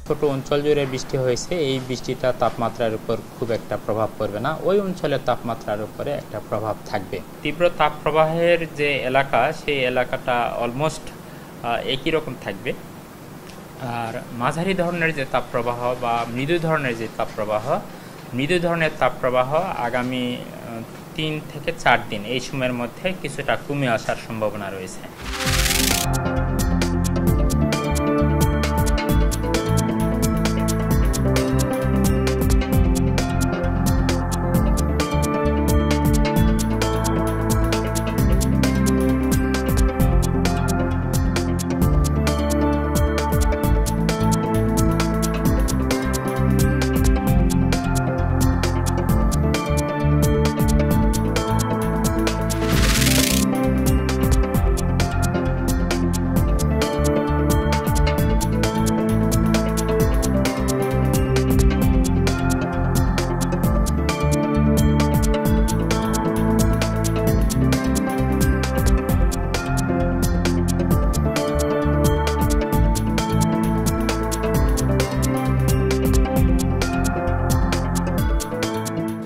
ছোট অঞ্চল জুড়ে বৃষ্টি হয়েছে, এই বৃষ্টিটা তাপমাত্রার উপর খুব একটা প্রভাব পড়বে না, ওই অঞ্চলের তাপমাত্রার উপরে একটা প্রভাব থাকবে। তীব্র তাপপ্রবাহের যে এলাকা, সেই এলাকাটা অলমোস্ট একই রকম থাকবে। আর মাঝারি ধরনের যে তাপপ্রবাহ বা মৃদু ধরনের যে তাপপ্রবাহ, মৃদু ধরনের তাপপ্রবাহ আগামী 3 থেকে 4 দিন এই সময়ের মধ্যে কিছুটা কমে আসার সম্ভাবনা রয়েছে।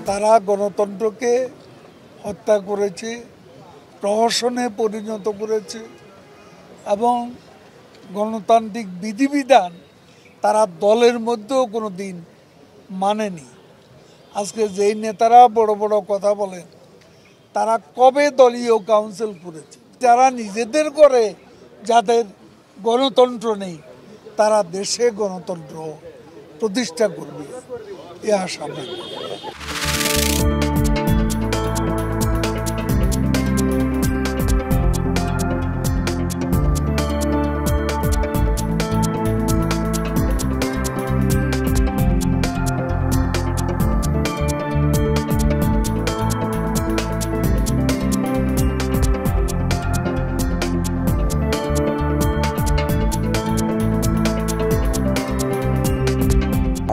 তারা গণতন্ত্রকে হত্যা করেছে, প্রহসনে পরিণত করেছে এবং গণতান্ত্রিক বিধিবিধান তারা দলের মধ্যেও কোনো দিন মানেনি। আজকে যেই নেতারা বড় বড় কথা বলেন, তারা কবে দলীয় কাউন্সিল করেছে? যারা নিজেদের করে, যাদের গণতন্ত্র নেই, তারা দেশে গণতন্ত্র প্রতিষ্ঠা করবে এ আশা করি।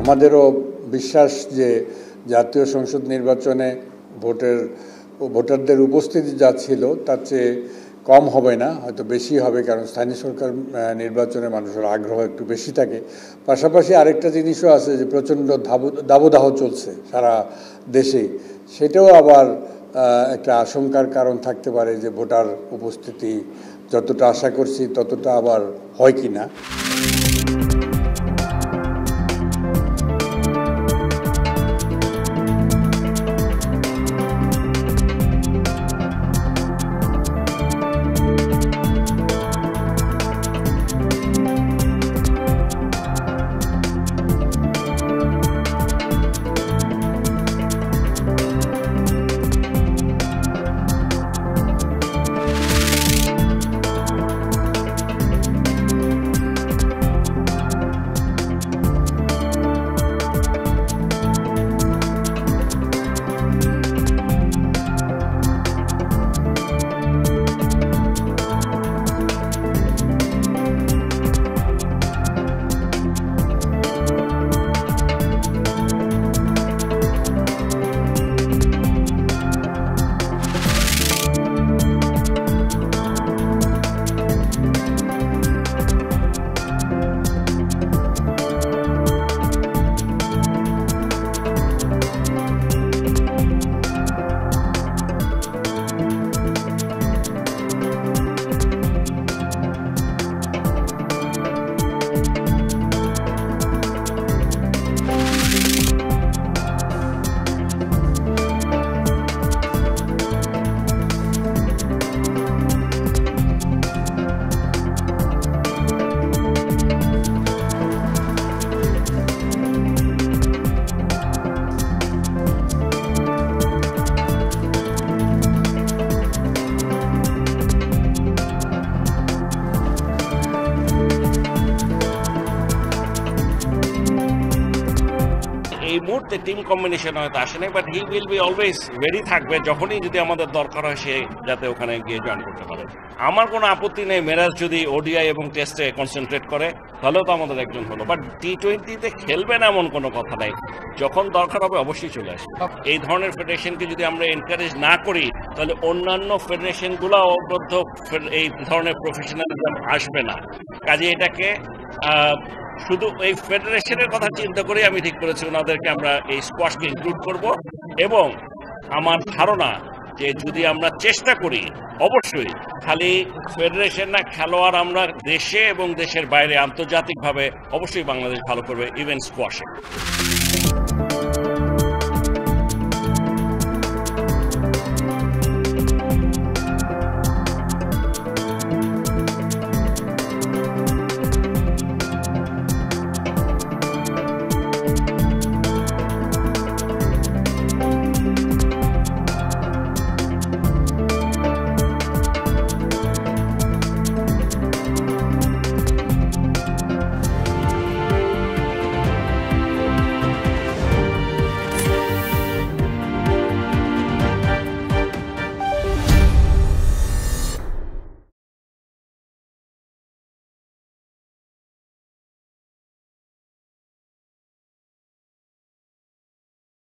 আমাদেরও বিশ্বাস যে জাতীয় সংসদ নির্বাচনে ভোটারদের উপস্থিতি যা ছিল তার চেয়ে কম হবে না, হয়তো বেশি হবে, কারণ স্থানীয় সরকার নির্বাচনে মানুষের আগ্রহ একটু বেশি থাকে। পাশাপাশি আরেকটা জিনিসও আছে যে প্রচণ্ড দাবদাহ চলছে সারা দেশে, সেটাও আবার একটা আশঙ্কার কারণ থাকতে পারে যে ভোটার উপস্থিতি যতটা আশা করছি ততটা আবার হয় কি না। এই মুহূর্তে টিম কম্বিনেশন হয়তো আসে নাই, but he will be always ready থাকবে, যখনই যদি আমাদের দরকার হয় সে যাতে ওখানে গিয়ে জয়েন করতে পারে। আমার কোনো আপত্তি নেই মেরাজ যদি ওডিআই এবং টেস্টে কনসেন্ট্রেট করে, তাহলেও তো আমাদের একজন হলো। বাট টি-20তে খেলবে না এমন কোনো কথা নাই, যখন দরকার হবে অবশ্যই চলে আসবে। এই ধরনের ফেডারেশনকে যদি আমরা এনকারেজ না করি, তাহলে অন্যান্য ফেডারেশনগুলো অবদ্ধ এই ধরনের প্রফেশনালিজম আসবে না। কাজে এটাকে শুধু এই ফেডারেশনের কথা চিন্তা করে আমি ঠিক করেছি ওনাদেরকে আমরা এই স্কোয়াশকে ইনক্লুড করব এবং আমার ধারণা যে যদি আমরা চেষ্টা করি অবশ্যই খালি ফেডারেশন না, খেলোয়াড় আমরা দেশে এবং দেশের বাইরে আন্তর্জাতিকভাবে অবশ্যই বাংলাদেশ ভালো করবে ইভেন স্কোয়াশে।